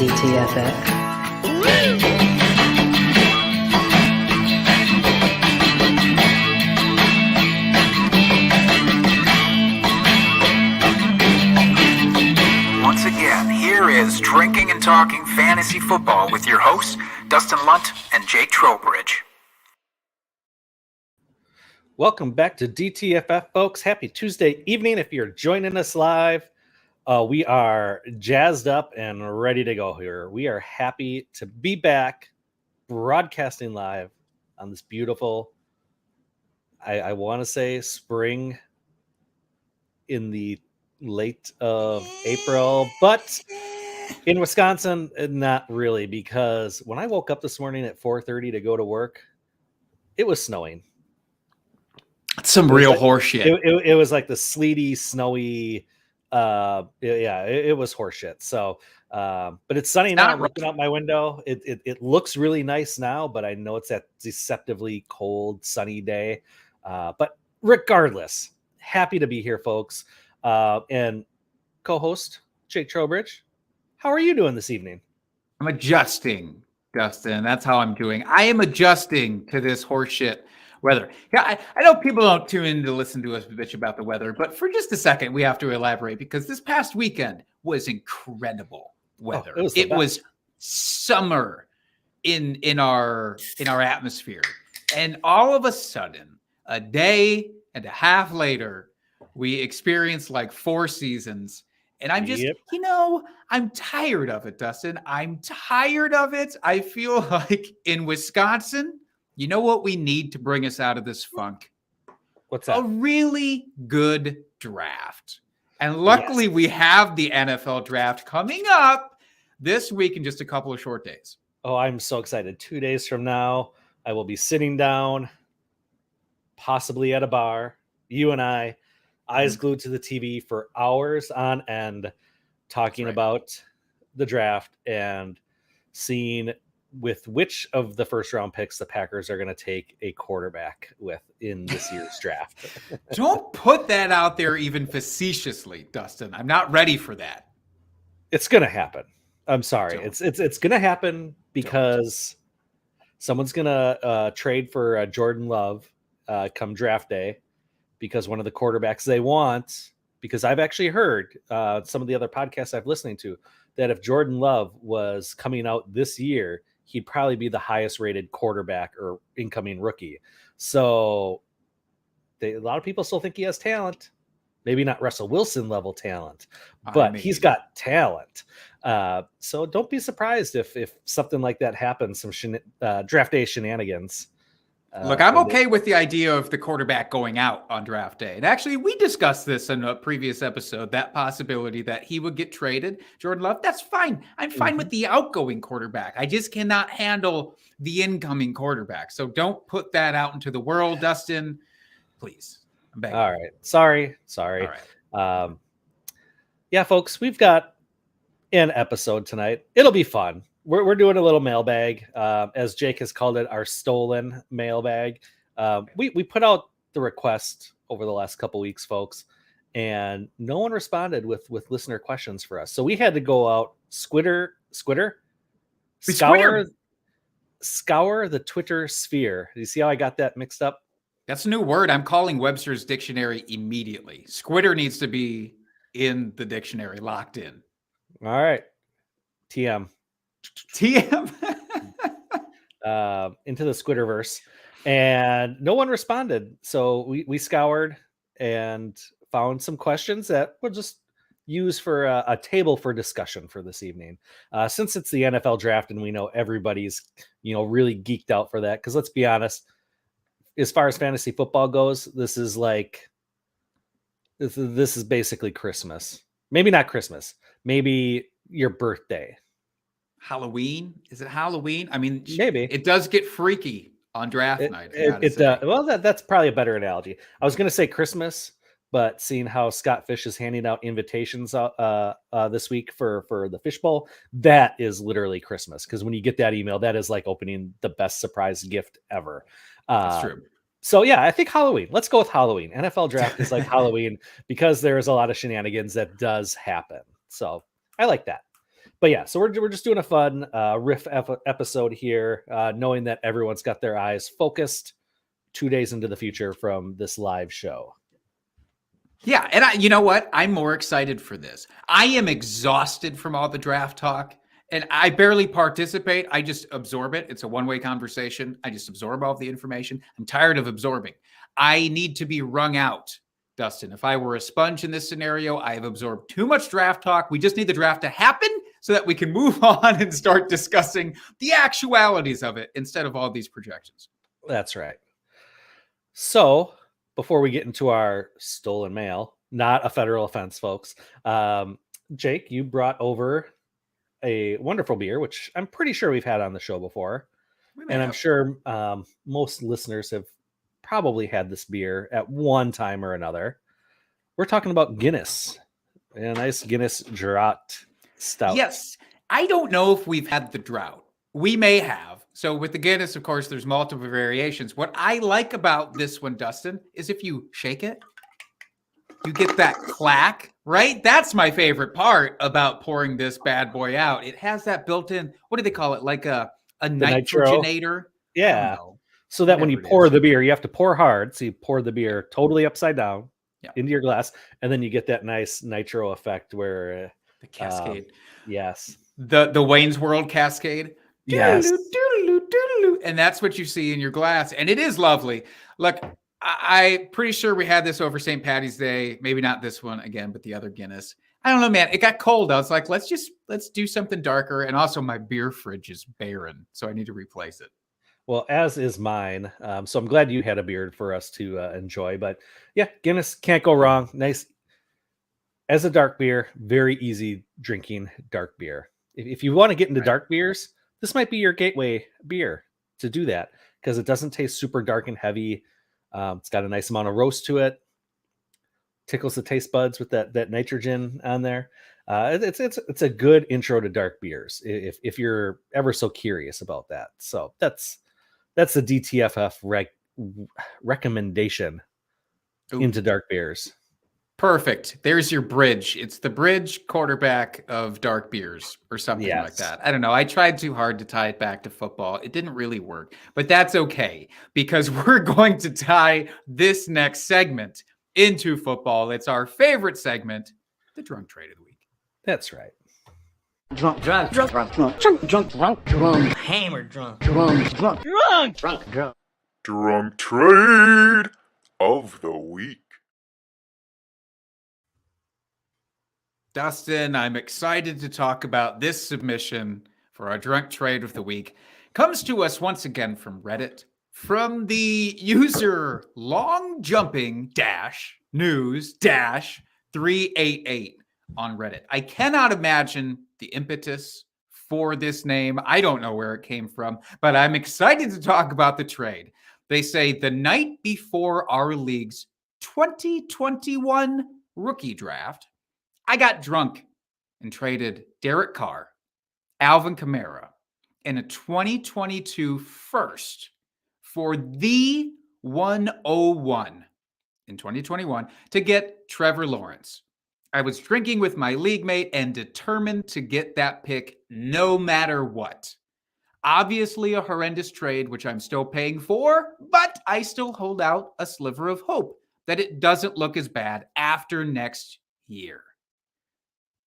DTFF. Once again, here is Drinking and Talking Fantasy Football with your hosts, Dustin Lunt and Jake Trowbridge. Welcome back to DTFF, folks. Happy Tuesday evening if you're joining us live. We are jazzed up and ready to go here. We are happy to be back broadcasting live on this beautiful, I want to say spring in the late of April, but in Wisconsin, not really, because when I woke up this morning at 4:30 to go to work, it was snowing. Some real horseshit. It was like the sleety, snowy. It was horseshit. So, but it's sunny now. Looking out my window, it looks really nice now. But I know it's that deceptively cold, sunny day. But regardless, happy to be here, folks. And co-host Jake Trowbridge, how are you doing this evening? I'm adjusting, Dustin. That's how I'm doing. I am adjusting to this horseshit weather. Yeah, I know people don't tune in to listen to us bitch about the weather, but for just a second, we have to elaborate because this past weekend was incredible weather. It was summer in our atmosphere, and all of a sudden, a day and a half later, we experienced like 4 seasons. And I'm just, I'm tired of it, Dustin. I'm tired of it. I feel like in Wisconsin, you know what we need to bring us out of this funk? What's that? A really good draft. And luckily we have the NFL draft coming up this week in just a couple of short days. Oh, I'm so excited. 2 days from now, I will be sitting down, possibly at a bar, you and I, eyes glued to the TV for hours on end, talking about the draft and seeing with which of the first round picks the Packers are going to take a quarterback with in this year's draft. Don't put that out there even facetiously, Dustin. I'm not ready for that. It's going to happen. I'm sorry. It's going to happen because someone's going to trade for Jordan Love come draft day, because one of the quarterbacks they want, because I've actually heard some of the other podcasts I've listening to that if Jordan Love was coming out this year, he'd probably be the highest rated quarterback or incoming rookie. So a lot of people still think he has talent, maybe not Russell Wilson level talent, but he's got talent. So don't be surprised if something like that happens, some draft day shenanigans. Look, I'm okay with the idea of the quarterback going out on draft day. And actually, we discussed this in a previous episode, that possibility that he would get traded. Jordan Love, that's fine. I'm fine with the outgoing quarterback. I just cannot handle the incoming quarterback. So don't put that out into the world, Dustin. Please. I'm begging. All right. Sorry. All right. Yeah, folks, we've got an episode tonight. It'll be fun. We're doing a little mailbag, as Jake has called it, our stolen mailbag. We put out the request over the last couple weeks, folks, and no one responded with listener questions for us. So we had to go out, scour the Twitter sphere. Do you see how I got that mixed up? That's a new word. I'm calling Webster's dictionary immediately. Squitter needs to be in the dictionary, locked in. All right. TM. Into the Squitterverse, and no one responded. So we scoured and found some questions that we'll just use for a table for discussion for this evening. Since it's the NFL draft and we know everybody's really geeked out for that, because let's be honest, as far as fantasy football goes, this is basically Christmas. Maybe not Christmas. Maybe your birthday. Halloween? Is it Halloween? I mean, maybe it does get freaky on draft night. Well, that's probably a better analogy. I was going to say Christmas, but seeing how Scott Fish is handing out invitations this week for the Fish Bowl, that is literally Christmas. Because when you get that email, that is like opening the best surprise gift ever. That's true. So yeah, I think Halloween. Let's go with Halloween. NFL draft is like Halloween because there's a lot of shenanigans that does happen. So I like that. But yeah, so we're just doing a fun riff episode here, knowing that everyone's got their eyes focused 2 days into the future from this live show. Yeah, and you know what? I'm more excited for this. I am exhausted from all the draft talk, and I barely participate. I just absorb it. It's a one-way conversation. I just absorb all of the information. I'm tired of absorbing. I need to be wrung out, Dustin. If I were a sponge in this scenario, I have absorbed too much draft talk. We just need the draft to happen so that we can move on and start discussing the actualities of it instead of all these projections. That's right. So before we get into our stolen mail, not a federal offense, folks, Jake, you brought over a wonderful beer, which I'm pretty sure we've had on the show before. And I'm sure most listeners have probably had this beer at one time or another. We're talking about Guinness, a nice Guinness Drought Stout. Yes. I don't know if we've had the drought. We may have. So with the Guinness, of course, there's multiple variations. What I like about this one, Dustin, is if you shake it, you get that clack, right? That's my favorite part about pouring this bad boy out. It has that built-in, what do they call it? Like a nitrogenator? Yeah. So that when you pour the beer, you have to pour hard. So you pour the beer totally upside down into your glass, and then you get that nice nitro effect where the cascade. Yes. The Wayne's World cascade. Yes. And that's what you see in your glass. And it is lovely. Look, I'm pretty sure we had this over St. Patty's Day. Maybe not this one again, but the other Guinness. I don't know, man. It got cold. I was like, let's do something darker. And also my beer fridge is barren, so I need to replace it. Well, as is mine. So I'm glad you had a beer for us to enjoy. But yeah, Guinness can't go wrong. Nice. As a dark beer, very easy drinking dark beer. If you want to get into dark beers, this might be your gateway beer to do that because it doesn't taste super dark and heavy. It's got a nice amount of roast to it. Tickles the taste buds with that nitrogen on there. It's a good intro to dark beers if you're ever so curious about that. So that's the DTFF recommendation into dark beers. Perfect. There's your bridge. It's the bridge quarterback of dark beers or something like that. I don't know. I tried too hard to tie it back to football. It didn't really work, but that's okay because we're going to tie this next segment into football. It's our favorite segment, the drunk trade of the week. That's right. Drunk, hammer drunk. Drunk trade of the week. Dustin, I'm excited to talk about this submission for our drunk trade of the week. Comes to us once again from Reddit, from the user long jumping news 388 on Reddit. I cannot imagine the impetus for this name. I don't know where it came from, but I'm excited to talk about the trade. They say the night before our league's 2021 rookie draft, I got drunk and traded Derek Carr, Alvin Kamara, and a 2022 first for the 101 in 2021 to get Trevor Lawrence. I was drinking with my league mate and determined to get that pick no matter what. Obviously a horrendous trade, which I'm still paying for, but I still hold out a sliver of hope that it doesn't look as bad after next year.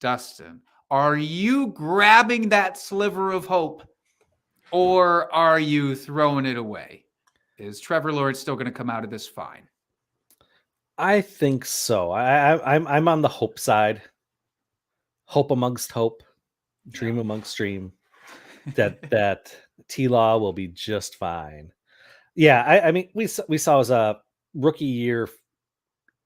Dustin, are you grabbing that sliver of hope or are you throwing it away? Is Trevor Lawrence still going to come out of this fine? I think so. I'm on the hope side. Hope amongst hope, dream amongst dream. That T-Law will be just fine. Yeah, I mean we saw as a rookie year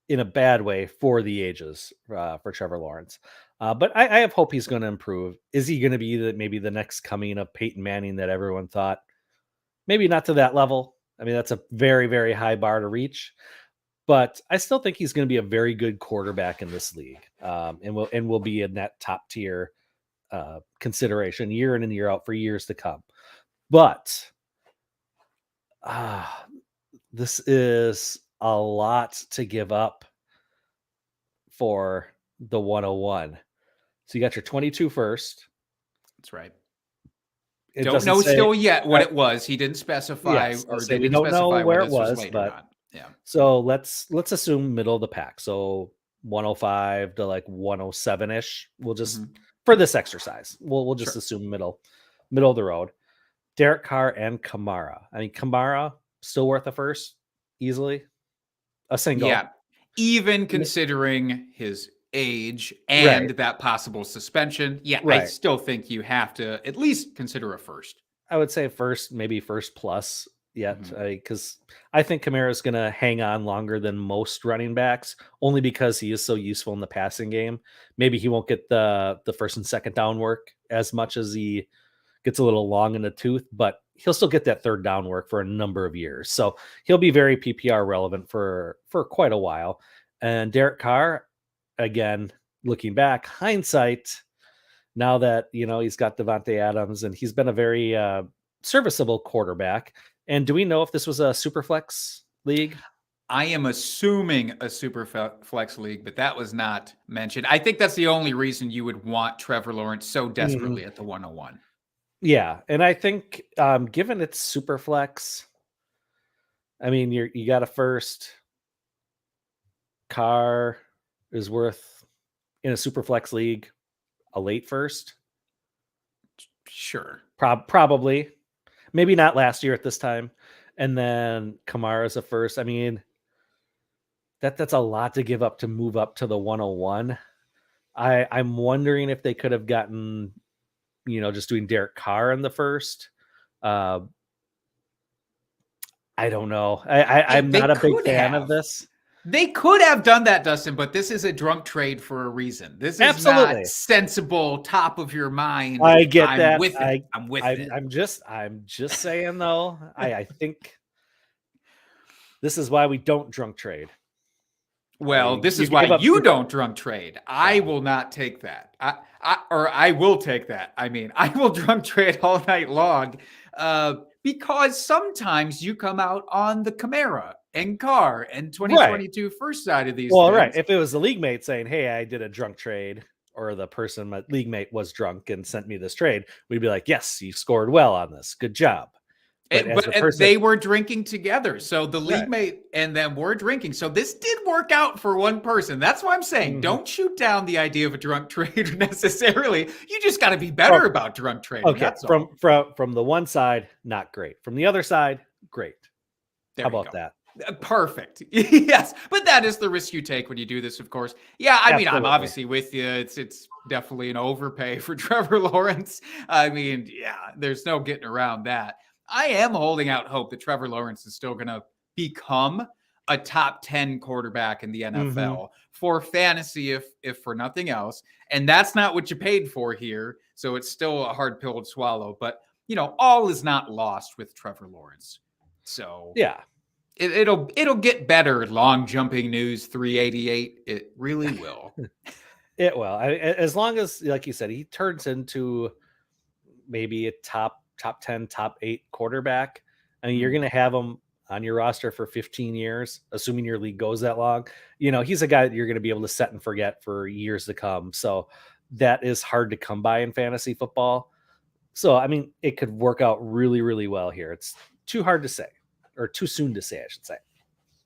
in a bad way for the ages for Trevor Lawrence. But I have hope he's going to improve. Is he going to be maybe the next coming of Peyton Manning that everyone thought? Maybe not to that level. I mean, that's a very, very high bar to reach. But I still think he's going to be a very good quarterback in this league, and will be in that top tier consideration year in and year out for years to come. But this is a lot to give up for the 101. So you got your 22 first, That's right. It Don't doesn't know say, still yet what it was. He didn't specify, yes, I'll or say they we didn't don't know specify where whether it this was was, late or but not. Yeah. so let's assume middle of the pack. So 105 to like 107 ish. We'll just Mhm. for this exercise, we'll just Sure. assume middle of the road. Derek Carr and Kamara. I mean, Kamara still worth a first easily, a single. Yeah. Even considering his age and Right. that possible suspension, yeah, I Right. still think you have to at least consider a first. I would say first, maybe first plus yet, Mhm. because I think Kamara is going to hang on longer than most running backs, only because he is so useful in the passing game. Maybe he won't get the first and second down work as much as he gets a little long in the tooth, but he'll still get that third down work for a number of years. So he'll be very PPR relevant for quite a while. And Derek Carr, again, looking back, hindsight, now that he's got Devontae Adams and he's been a very serviceable quarterback. And do we know if this was a super flex league? I am assuming a super flex league, but that was not mentioned. I think that's the only reason you would want Trevor Lawrence so desperately at the 101. Yeah, and I think given it's super flex, I mean you got a first. Carr is worth in a super flex league a late first. Sure. Probably. Maybe not last year at this time. And then Kamara's a first. I mean, that's a lot to give up to move up to the 101. I'm wondering if they could have gotten, just doing Derek Carr in the first. I don't know. I'm They not a big could fan of have. this. They could have done that, Dustin, but this is a drunk trade for a reason. This is Absolutely. not sensible, top of your mind. I get I'm that. with it. I'm with it. I'm just saying though. I think this is why we don't drunk trade. Well, this you is why give up you super- don't drunk trade. I will not take that. I will take that. I mean, I will drunk trade all night long because sometimes you come out on the Camara and Carr and 2022 first side of these Well, things. right. If it was the league mate saying, "Hey, I did a drunk trade," or the person my league mate was drunk and sent me this trade, we'd be like, "Yes, you scored well on this. Good job." But they were drinking together. So the league Right. mate and them were drinking. So this did work out for one person. That's why I'm saying don't shoot down the idea of a drunk trade necessarily. You just got to be better about drunk trading. Okay. That's all. From the one side, not great. From the other side, great. There How you about go. that? Perfect. Yes, but that is the risk you take when you do this, of course. Yeah, I mean, I'm Absolutely. obviously with you. It's definitely an overpay for Trevor Lawrence. I mean, yeah, there's no getting around that. I am holding out hope that Trevor Lawrence is still going to become a top 10 quarterback in the NFL for fantasy, if for nothing else. And that's not what you paid for here. So it's still a hard pill to swallow. But, all is not lost with Trevor Lawrence. So yeah, it'll get better. Long jumping news 388. It really will. it will. As long as, like you said, he turns into maybe a top 10, top 8 quarterback. I mean, you're going to have him on your roster for 15 years, assuming your league goes that long. He's a guy that you're going to be able to set and forget for years to come. So that is hard to come by in fantasy football. So, I mean, it could work out really, really well here. It's too hard to say, or too soon to say, I should say.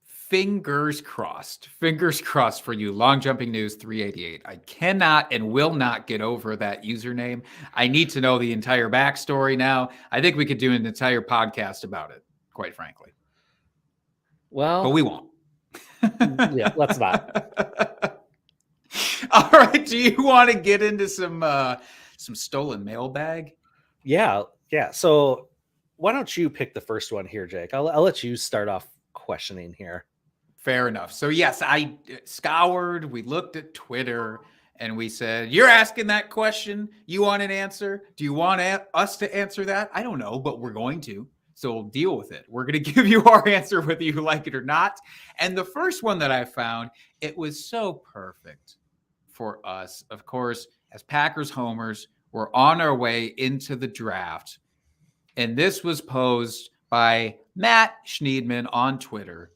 Fingers crossed for you. Long jumping news 388. I cannot and will not get over that username. I need to know the entire backstory now. I think we could do an entire podcast about it, quite frankly. Well, but we won't. Yeah, let's not. All right. Do you want to get into some stolen mailbag? Yeah. So why don't you pick the first one here, Jake? I'll let you start off questioning here. Fair enough. So yes, I scoured. We looked at Twitter and we said, "You're asking that question. You want an answer? Do you want us to answer that? I don't know, but we're going to. So we'll deal with it. We're going to give you our answer whether you like it or not." And the first one that I found, it was so perfect for us. Of course, as Packers homers, we're on our way into the draft. And this was posed by Matt Schneidman on Twitter.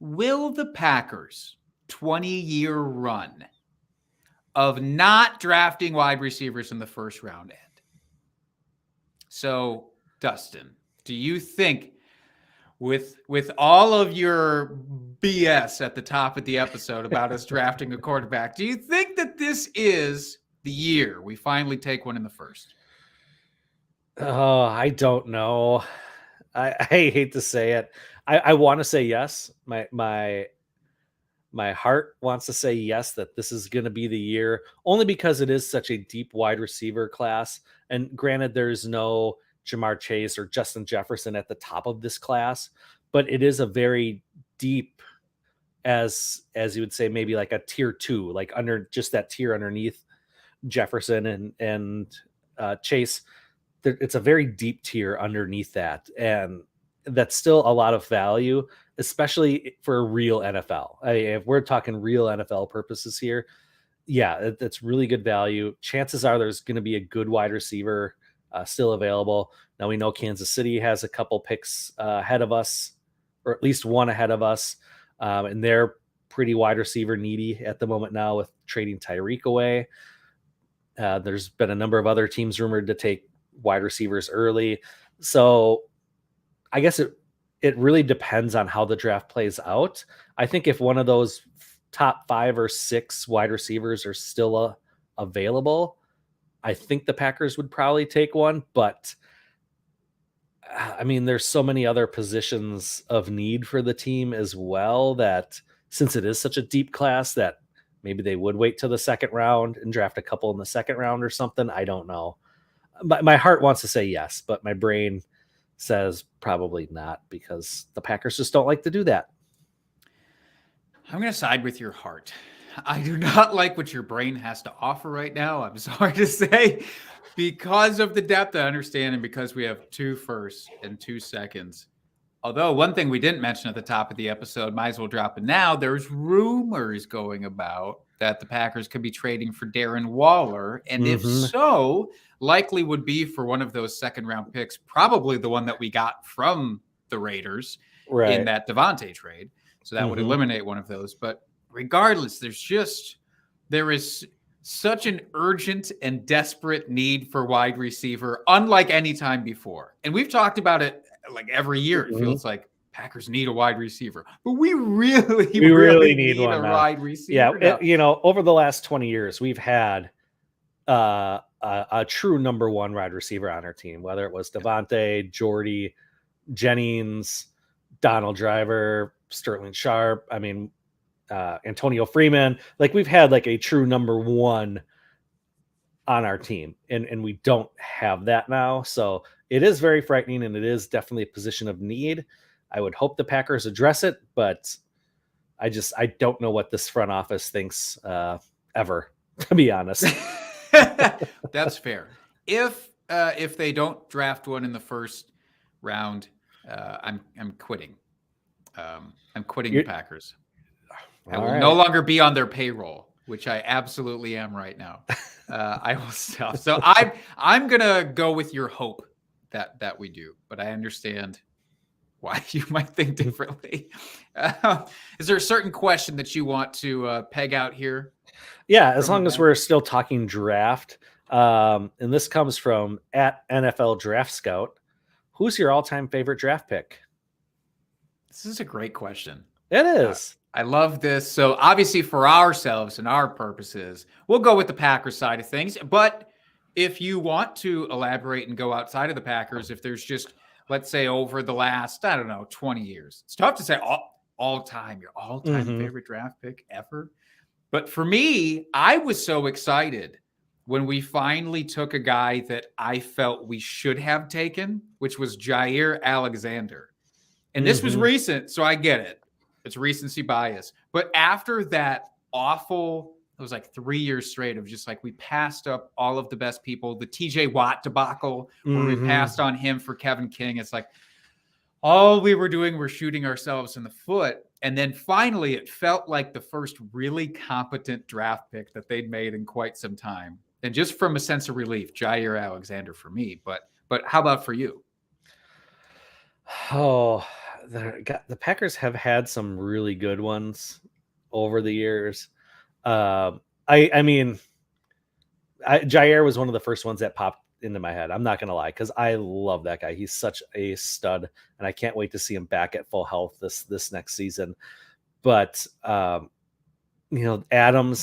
Will the Packers' 20-year run of not drafting wide receivers in the first round end? So, Dustin, do you think with all of your BS at the top of the episode about us drafting a quarterback, do you think that this is the year we finally take one in the first? Oh, I don't know. I hate to say it. I want to say yes. My heart wants to say yes, that this is going to be the year, only because it is such a deep wide receiver class. And granted, there's no Jamar Chase or Justin Jefferson at the top of this class, but it is a very deep, as you would say, maybe like a tier 2, like under just that tier underneath Jefferson and Chase. It's a very deep tier underneath that, and that's still a lot of value, especially for a real NFL. If we're talking real NFL purposes here, yeah, that's really good value. Chances are there's going to be a good wide receiver still available. Now we know Kansas City has a couple picks ahead of us, or at least one ahead of us, and they're pretty wide receiver needy at the moment now with trading Tyreek away. There's been a number of other teams rumored to take wide receivers early. So I guess it really depends on how the draft plays out. I think if one of those top 5 or 6 wide receivers are still available, I think the Packers would probably take one. But I mean, there's so many other positions of need for the team as well, that since it is such a deep class, that maybe they would wait till the second round and draft a couple in the second round or something. I don't know. My heart wants to say yes, but my brain says probably not, because the Packers just don't like to do that. I'm going to side with your heart. I do not like what your brain has to offer right now. I'm sorry to say, because of the depth I understand, and because we have 2 firsts and 2 seconds. Although one thing we didn't mention at the top of the episode, might as well drop it now. There's rumors going about that the Packers could be trading for Darren Waller. And if so, likely would be for one of those second round picks, probably the one that we got from the Raiders in that Devontae trade. So that would eliminate one of those. But regardless, there is such an urgent and desperate need for wide receiver, unlike any time before. And we've talked about it like every year. It feels like Packers need a wide receiver, but we really need one a wide receiver. Yeah, over the last 20 years, we've had a true number 1 wide receiver on our team, whether it was Devontae, Jordy, Jennings, Donald Driver, Sterling Sharp. I mean, Antonio Freeman. Like, we've had like a true number 1 on our team, and we don't have that now. So it is very frightening, and it is definitely a position of need. I would hope the Packers address it, but I don't know what this front office thinks ever, to be honest. That's fair. If they don't draft one in the first round, I'm quitting. I'm quitting the Packers. I will no longer be on their payroll, which I absolutely am right now. I will stop. So I'm gonna go with your hope that we do, but I understand why you might think differently. Is there a certain question that you want to peg out here? Yeah, as long as we're still talking draft. And this comes from @NFL Draft Scout. Who's your all-time favorite draft pick? This is a great question. It is. I love this. So obviously for ourselves and our purposes, we'll go with the Packers side of things. But if you want to elaborate and go outside of the Packers, if there's just, let's say over the last, 20 years, it's tough to say all time, your all-time favorite draft pick ever. But for me, I was so excited when we finally took a guy that I felt we should have taken, which was Jair Alexander. And this was recent, so I get it. It's recency bias. But after that awful, it was like 3 years straight of just like we passed up all of the best people, the TJ Watt debacle, where we passed on him for Kevin King. It's like all we were doing was shooting ourselves in the foot. And then finally, it felt like the first really competent draft pick that they'd made in quite some time. And just from a sense of relief, Jair Alexander for me. But how about for you? Oh, the Packers have had some really good ones over the years. I mean, Jair was one of the first ones that popped into my head. I'm not gonna lie, because I love that guy. He's such a stud, and I can't wait to see him back at full health this next season. But Adams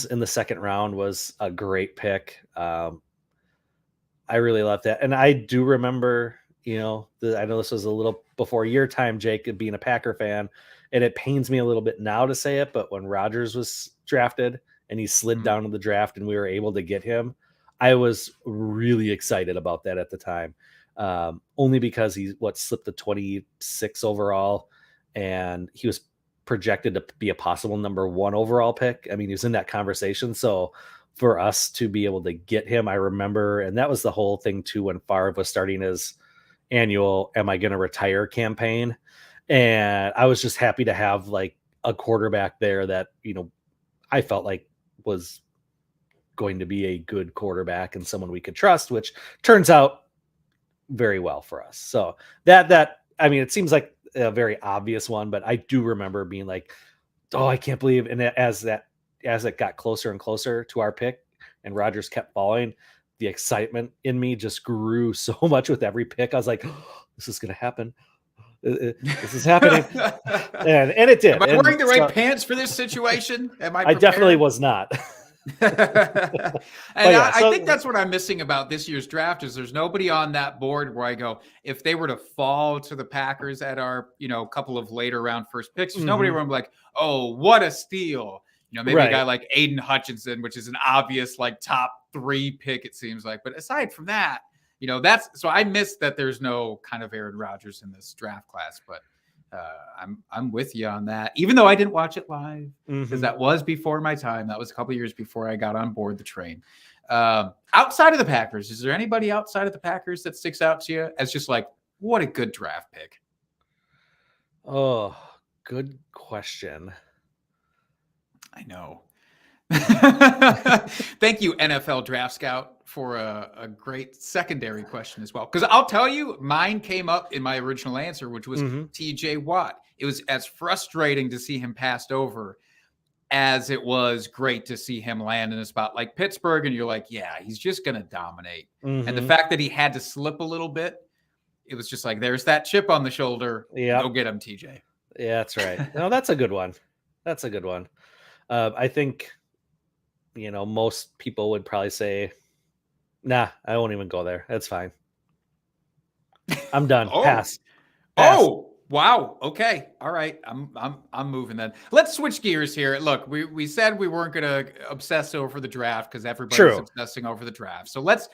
in the second round was a great pick. I really love that, and I do remember. I know this was a little before your time, Jake, being a Packer fan, and it pains me a little bit now to say it, but when Rodgers was drafted and he slid down in the draft and we were able to get him, I was really excited about that at the time, only because he slipped to 26 overall, and he was projected to be a possible number 1 overall pick. I mean, he was in that conversation, so for us to be able to get him, I remember, and that was the whole thing too when Favre was starting his annual "Am I going to retire?" campaign, and I was just happy to have like a quarterback there that I felt like was going to be a good quarterback and someone we could trust, which turns out very well for us. So that I mean, it seems like a very obvious one, but I do remember being like, oh, I can't believe. And as it got closer and closer to our pick and Rodgers kept falling, the excitement in me just grew so much with every pick. I was like, oh, this is going to happen. This is happening. and it did. Am I wearing the right pants for this situation? Am I prepared? definitely was not. I think that's what I'm missing about this year's draft is there's nobody on that board where I go, if they were to fall to the Packers at our, couple of later round first picks, there's nobody where I'm like, oh, what a steal. Maybe a guy like Aiden Hutchinson, which is an obvious like top 3 pick, it seems like. But aside from that, so I missed that there's no kind of Aaron Rodgers in this draft class, but I'm with you on that, even though I didn't watch it live because that was before my time. That was a couple of years before I got on board the train. Outside of the Packers, is there anybody outside of the Packers that sticks out to you as just like, what a good draft pick? Oh, good question. I know. Thank you, NFL Draft Scout, for a great secondary question as well. Because I'll tell you, mine came up in my original answer, which was TJ Watt. It was as frustrating to see him passed over as it was great to see him land in a spot like Pittsburgh. And you're like, yeah, he's just going to dominate. And the fact that he had to slip a little bit, it was just like, there's that chip on the shoulder. Yeah, go get him, TJ. Yeah, that's right. No, that's a good one. That's a good one. I think, most people would probably say, nah, I won't even go there. That's fine. I'm done. Pass. Oh, wow. Okay. All right. I'm moving then. Let's switch gears here. Look, we said we weren't going to obsess over the draft because everybody's obsessing over the draft. So let's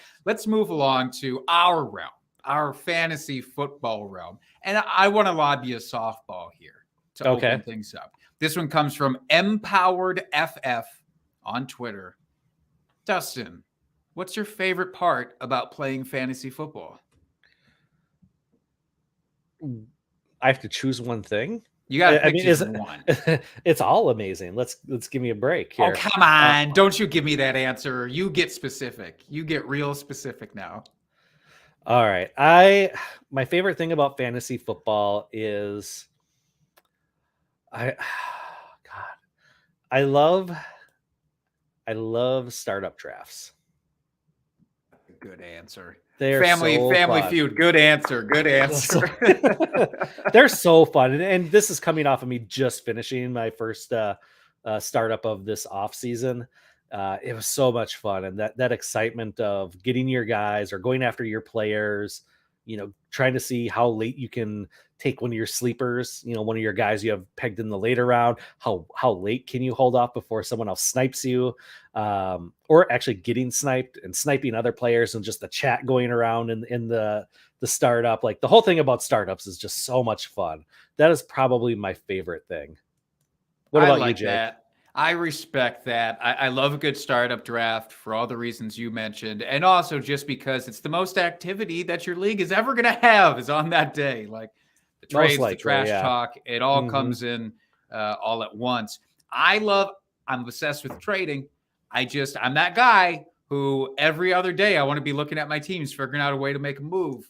move along to our realm, our fantasy football realm. And I want to lobby a softball here to open things up. This one comes from Empowered FF on Twitter. Dustin, what's your favorite part about playing fantasy football? I have to choose one thing. You got to choose one. It's all amazing. Let's give me a break here. Oh, come on. Don't you give me that answer. You get specific. You get real specific now. All right. My favorite thing about fantasy football is I love startup drafts. Good answer. Family Feud. Good answer. They're so fun. And this is coming off of me just finishing my first startup of this off season. It was so much fun. And that excitement of getting your guys or going after your players, trying to see how late you can take one of your sleepers, one of your guys you have pegged in the later round, how late can you hold off before someone else snipes you, or actually getting sniped and sniping other players, and just the chat going around in the startup. Like, the whole thing about startups is just so much fun. That is probably my favorite thing. What about you, Jake? That. I respect that. I love a good startup draft for all the reasons you mentioned. And also just because it's the most activity that your league is ever going to have is on that day. Like the trades, the trash talk, it all comes in all at once. I'm obsessed with trading. I'm that guy who every other day I want to be looking at my teams, figuring out a way to make a move.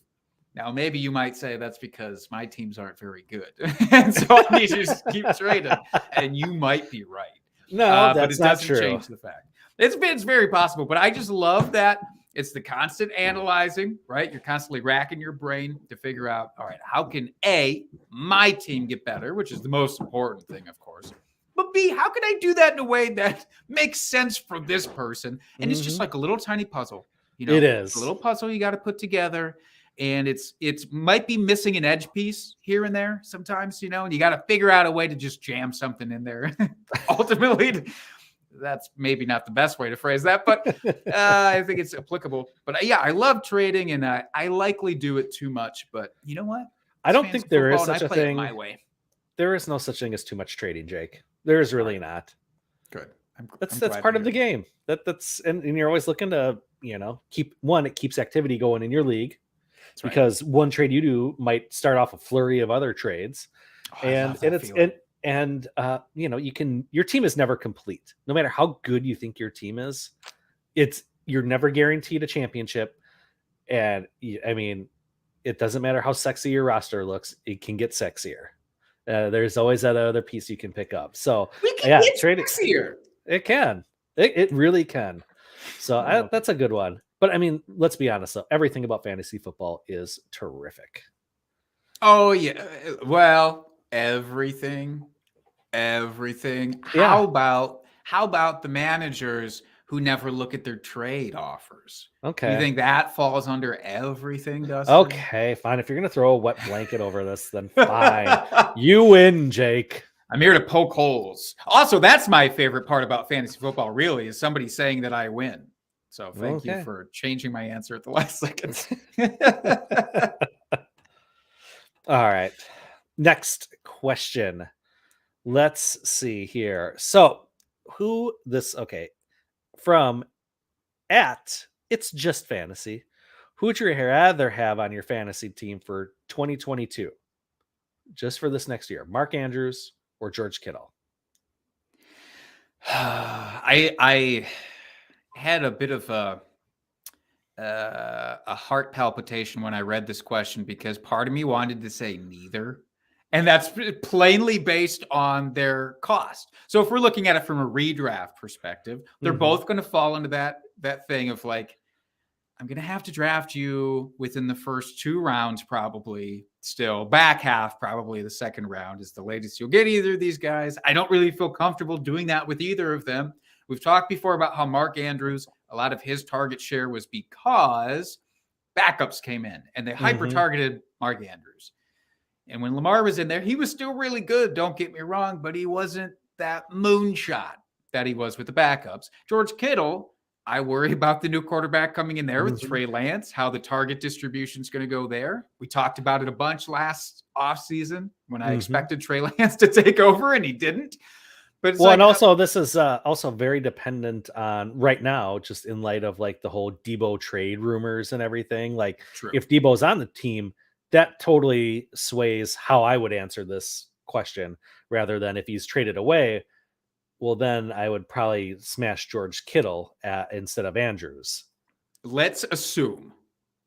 Now, maybe you might say that's because my teams aren't very good. And so I need to just keep trading. And you might be right. No, that's but it not doesn't true. Change the fact. It's very possible, but I just love that It's the constant analyzing, right? You're constantly racking your brain to figure out, all right, how can A, my team get better, which is the most important thing, of course. But B, how can I do that in a way that makes sense for this person? And it's just like a little tiny puzzle. You know, It it's is a little puzzle you got to put together. And it's might be missing an edge piece here and there sometimes, you know, and you got to figure out a way to just jam something in there. Ultimately, that's maybe not the best way to phrase that, but I think it's applicable. But yeah, I love trading, and I likely do it too much. But you know what? I don't think there is football, such a play it thing. my way. There is no such thing as too much trading, Jake. There is really not. Good. That's part of the game. That's and you're always looking to, you know, it keeps activity going in your league. Right. Because one trade you do might start off a flurry of other trades. And you know, your team is never complete. No matter how good you think your team is, you're never guaranteed a championship. And I mean, it doesn't matter how sexy your roster looks, it can get sexier. There's always that other piece you can pick up. So we can get sexier. It can. It really can. So that's a good one. But I mean, let's be honest though. Everything about fantasy football is terrific. Oh yeah. Well, everything. Yeah. How about the managers who never look at their trade offers? Okay. You think that falls under everything, Dustin? Okay, fine. If you're gonna throw a wet blanket over this, then fine. You win, Jake. I'm here to poke holes. Also, that's my favorite part about fantasy football, really, is somebody saying that I win. So thank you for changing my answer at the last second. All right. Next question. Let's see here. So from It's Just Fantasy. Who would you rather have on your fantasy team for 2022? Just for this next year, Mark Andrews or George Kittle? I had a bit of a heart palpitation when I read this question because part of me wanted to say neither. And that's plainly based on their cost. So if we're looking at it from a redraft perspective, they're both going to fall into that thing of like, I'm going to have to draft you within the first 2 rounds, probably still. Back half, probably the second round is the latest you'll get either of these guys. I don't really feel comfortable doing that with either of them. We've talked before about how Mark Andrews, a lot of his target share was because backups came in and they hyper-targeted Mark Andrews. And when Lamar was in there, he was still really good, don't get me wrong, but he wasn't that moonshot that he was with the backups. George Kittle, I worry about the new quarterback coming in there with Trey Lance, how the target distribution is going to go there. We talked about it a bunch last offseason when I expected Trey Lance to take over, and he didn't. But and also this is also very dependent on right now, just in light of like the whole Debo trade rumors and everything. Like if Debo's on the team, that totally sways how I would answer this question rather than if he's traded away. Well, then I would probably smash George Kittle instead of Andrews. Let's assume,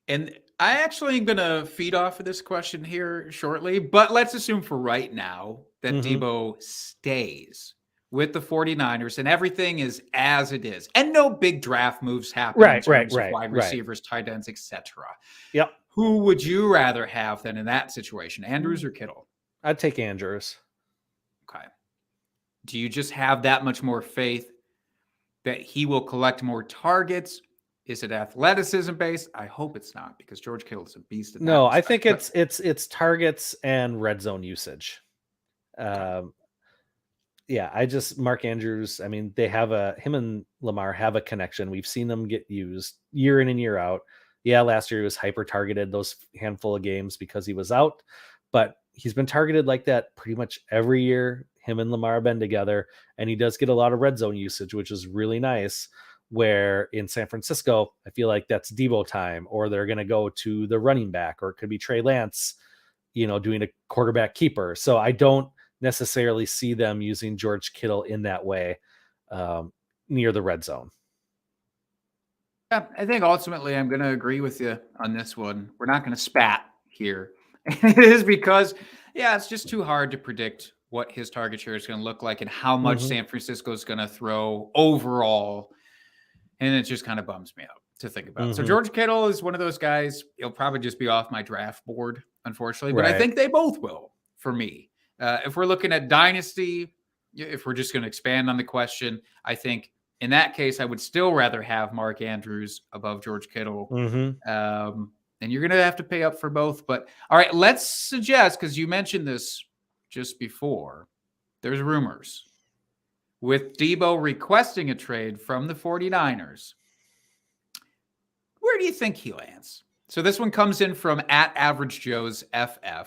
and I actually am going to feed off of this question here shortly, but let's assume for right now that Debo stays with the 49ers and everything is as it is. And no big draft moves happen in terms of wide receivers, tight ends, etc. Yep. Who would you rather have then in that situation, Andrews or Kittle? I'd take Andrews. Okay. Do you just have that much more faith that he will collect more targets? Is it athleticism based? I hope it's not, because George Kittle is a beast. No, I think it's targets and red zone usage. Yeah, Mark Andrews. I mean, him and Lamar have a connection. We've seen them get used year in and year out. Yeah, last year he was hyper targeted those handful of games because he was out, but he's been targeted like that pretty much every year. Him and Lamar have been together, and he does get a lot of red zone usage, which is really nice. Where in San Francisco, I feel like that's Debo time, or they're going to go to the running back, or it could be Trey Lance, doing a quarterback keeper. So I don't necessarily see them using George Kittle in that way near the red zone. Yeah, I think ultimately I'm going to agree with you on this one. We're not going to spat here. It is because, it's just too hard to predict what his target share is going to look like and how much San Francisco is going to throw overall. And it just kind of bums me out. to think about. So George Kittle is one of those guys. He'll probably just be off my draft board, unfortunately, but I think they both will for me. If we're looking at dynasty, if we're just going to expand on the question, I think in that case, I would still rather have Mark Andrews above George Kittle. And you're going to have to pay up for both. But all right, let's suggest, because you mentioned this just before, there's rumors with Debo requesting a trade from the 49ers. Where do you think he lands? So this one comes in from @AverageJoesFF.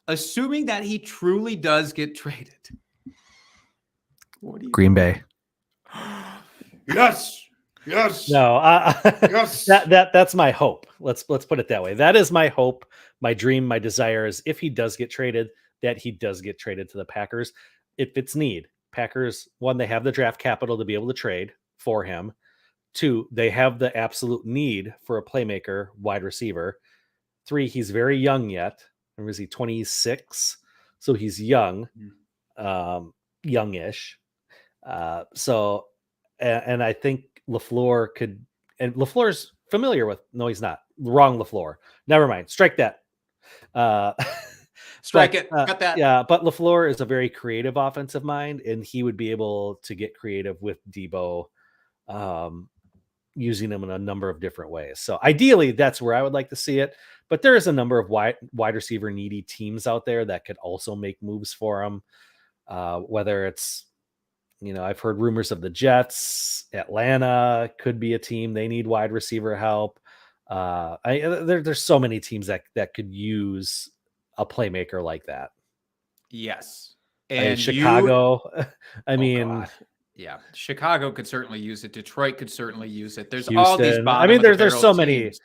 Assuming that he truly does get traded. What do you Green Bay. Yes. Yes. No, Yes. That's my hope. Let's put it that way. That is my hope, my dream, my desire is if he does get traded, that he does get traded to the Packers. If it's need, Packers, one, they have the draft capital to be able to trade for him. Two, they have the absolute need for a playmaker, wide receiver. Three, he's very young yet. Or is he 26? So he's young, youngish. So, and I think LaFleur could, and LaFleur's familiar with, no, he's not. Wrong LaFleur. Never mind. Strike that. Strike it. Cut that. Yeah, but LaFleur is a very creative offensive mind, and he would be able to get creative with Debo, using him in a number of different ways. So ideally, that's where I would like to see it. But there is a number of wide receiver needy teams out there that could also make moves for him. Whether it's, I've heard rumors of the Jets, Atlanta could be a team. They need wide receiver help. There's so many teams that could use a playmaker like that. Yes. And Chicago, yeah, Chicago could certainly use it. Detroit could certainly use it. There's Houston. all these bottom there's so teams.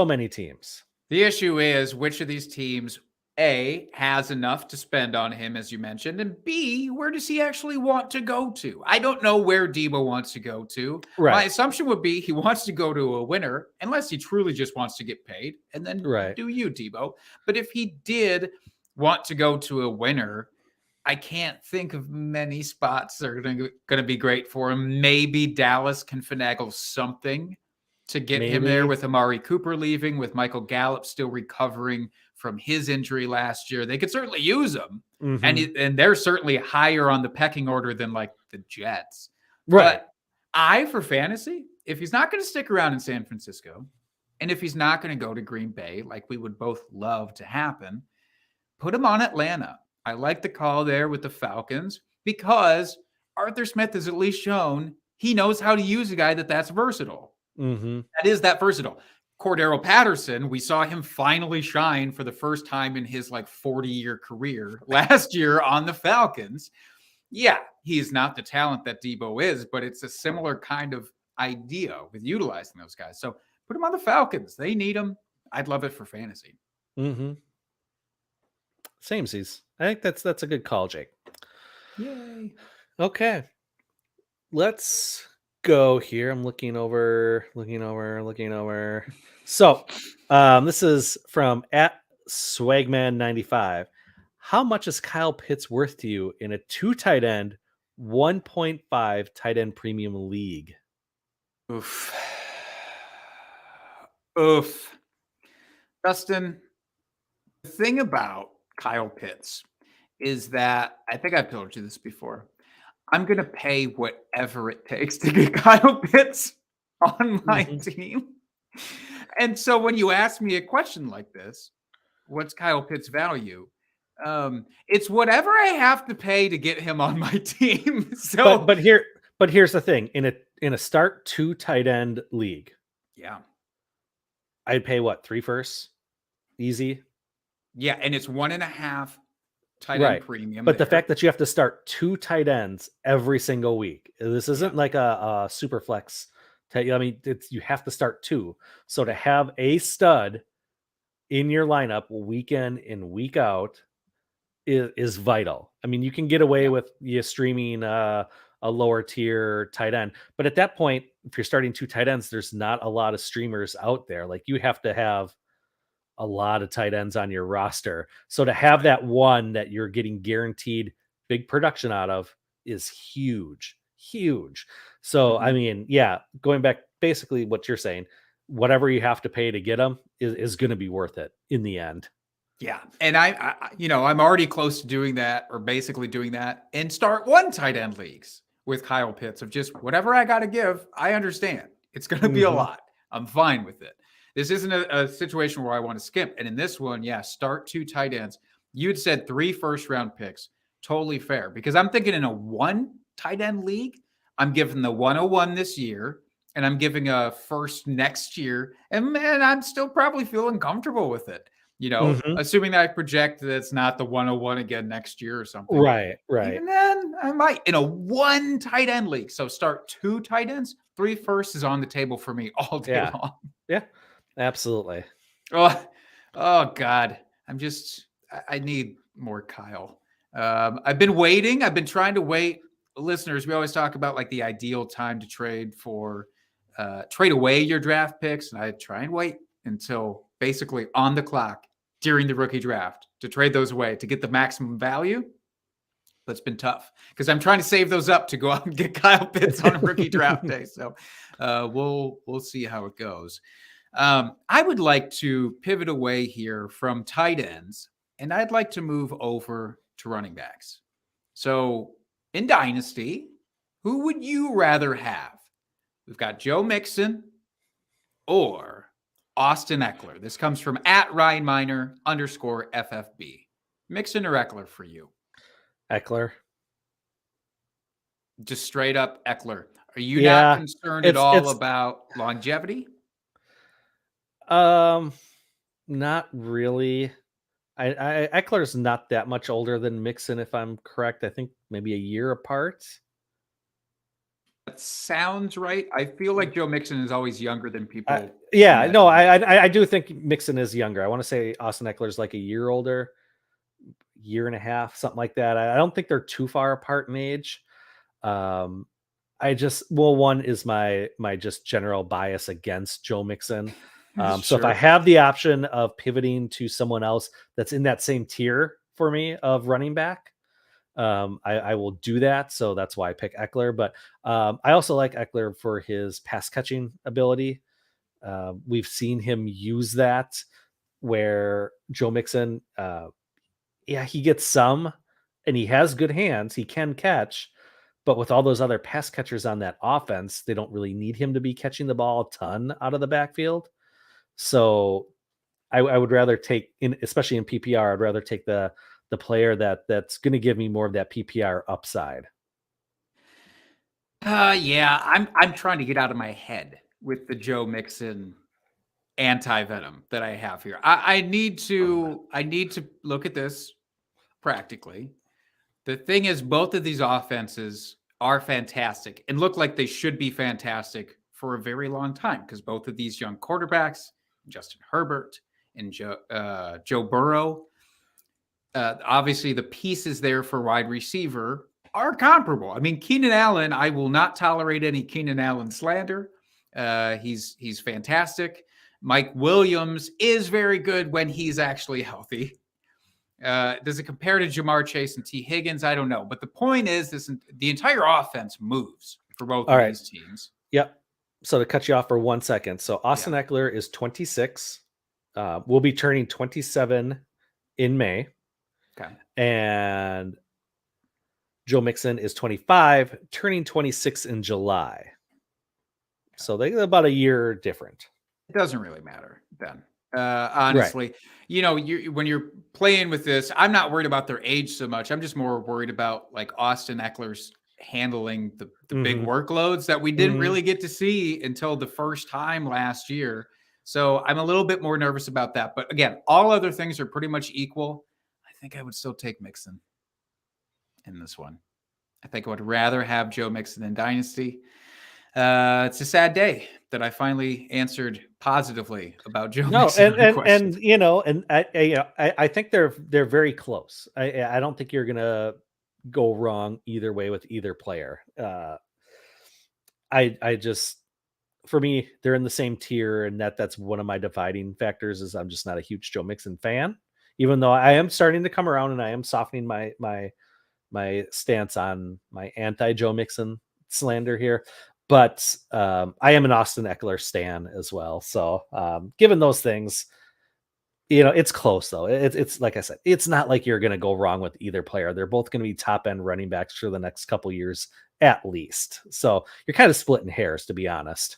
many teams. The issue is which of these teams, A, has enough to spend on him, as you mentioned, and B, where does he actually want to go to? I don't know where Debo wants to go to. Right. My assumption would be he wants to go to a winner, unless he truly just wants to get paid, and then do you, Debo. But if he did want to go to a winner, I can't think of many spots that are going to be great for him. Maybe Dallas can finagle something to get him there with Amari Cooper leaving, with Michael Gallup still recovering from his injury last year. They could certainly use him. And they're certainly higher on the pecking order than like the Jets. Right. But for fantasy, if he's not going to stick around in San Francisco, and if he's not going to go to Green Bay, like we would both love to happen, put him on Atlanta. I like the call there with the Falcons because Arthur Smith has at least shown he knows how to use a guy that's versatile. That is that versatile. Cordero Patterson, we saw him finally shine for the first time in his 40-year career last year on the Falcons. Yeah, he's not the talent that Debo is, but it's a similar kind of idea with utilizing those guys. So put him on the Falcons. They need him. I'd love it for fantasy. Samesies. I think that's a good call, Jake. Yay. Okay. Let's go here. I'm looking over. So this is from @Swagman95. How much is Kyle Pitts worth to you in a 2 tight end, 1.5 tight end premium league? Oof. Dustin, the thing about Kyle Pitts is that, I think I've told you this before, I'm going to pay whatever it takes to get Kyle Pitts on my team. And so when you ask me a question like this, what's Kyle Pitts' value? It's whatever I have to pay to get him on my team. So, but here's the thing: in a start 2 tight end league, I'd pay 3 firsts, easy. Yeah, and it's 1.5 tight end premium. But the fact that you have to start 2 tight ends every single week, this isn't like a super flex. You have to start 2. So to have a stud in your lineup week in and week out is vital. I mean, you can get away with you streaming a lower tier tight end, but at that point, if you're starting 2 tight ends, there's not a lot of streamers out there. Like, you have to have a lot of tight ends on your roster. So to have that one that you're getting guaranteed big production out of is huge. So, I mean, going back basically what you're saying, whatever you have to pay to get him is going to be worth it in the end. Yeah. And I'm already close to doing that, or basically doing that, and start 1 tight end leagues with Kyle Pitts of just whatever I got to give. I understand it's going to be a lot. I'm fine with it. This isn't a situation where I want to skimp. And in this one, start 2 tight ends. You'd said 3 first-round picks. Totally fair, because I'm thinking in a 1 tight end league, I'm giving the 101 this year, and I'm giving a first next year, and man, I'm still probably feeling comfortable with it. Assuming that I project that it's not the 101 again next year or something. Right. And then I might in a 1 tight end league. So start 2 tight ends, 3 firsts is on the table for me all day long. Yeah, absolutely. Oh God. I need more Kyle. I've been waiting. I've been trying to wait. Listeners, we always talk about like the ideal time to trade away your draft picks. And I try and wait until basically on the clock during the rookie draft to trade those away to get the maximum value. But it's been tough because I'm trying to save those up to go out and get Kyle Pitts on rookie draft day. So we'll see how it goes. I would like to pivot away here from tight ends, and I'd like to move over to running backs. So in Dynasty, who would you rather have? We've got Joe Mixon or Austin Eckler. This comes from @RyanMiner_FFB. Mixon or Eckler for you? Eckler. Just straight up Eckler. Are you not concerned at all about longevity? Not really. Eckler's not that much older than Mixon, if I'm correct. I think maybe a year apart. That sounds right. I feel like Joe Mixon is always younger than people. I do think Mixon is younger. I want to say Austin Eckler is like a year older, year and a half, something like that. I don't think they're too far apart in age. One is my just general bias against Joe Mixon. So if I have the option of pivoting to someone else that's in that same tier for me of running back, I will do that. So that's why I pick Eckler. But I also like Eckler for his pass catching ability. We've seen him use that where Joe Mixon, he gets some and he has good hands. He can catch. But with all those other pass catchers on that offense, they don't really need him to be catching the ball a ton out of the backfield. So I would rather take, especially in PPR, I'd rather take the player that's going to give me more of that PPR upside. I'm trying to get out of my head with the Joe Mixon anti-venom that I have here. I need to look at this practically. The thing is, both of these offenses are fantastic and look like they should be fantastic for a very long time because both of these young quarterbacks, Justin Herbert and Joe Burrow, obviously the pieces there for wide receiver are comparable. I mean, Keenan Allen, I will not tolerate any Keenan Allen slander. He's fantastic. Mike Williams is very good when he's actually healthy. Does it compare to Jamar Chase and T. Higgins? I don't know. But the point is, the entire offense moves for both of these teams. Yep. So to cut you off for 1 second. So Austin Eckler is 26. Will be turning 27 in May. Okay. And Joe Mixon is 25, turning 26 in July. Okay. So they're about a year different. It doesn't really matter then. Honestly, when you're playing with this, I'm not worried about their age so much. I'm just more worried about like Austin Eckler's handling the big workloads that we didn't really get to see until the first time last year. So I'm a little bit more nervous about that. But again, all other things are pretty much equal. I think I would still take Mixon in this one. I think I would rather have Joe Mixon in Dynasty. It's a sad day that I finally answered positively about Joe Mixon. I think they're very close. I don't think you're gonna go wrong either way with either player. For me, they're in the same tier, and that's one of my dividing factors. Is I'm just not a huge Joe Mixon fan, even though I am starting to come around and I am softening my stance on my anti Joe Mixon slander here. But I am an Austin Eckler stan as well. So given those things, it's close though. It's like I said, it's not like you're going to go wrong with either player. They're both going to be top end running backs for the next couple years at least. So you're kind of splitting hairs, to be honest.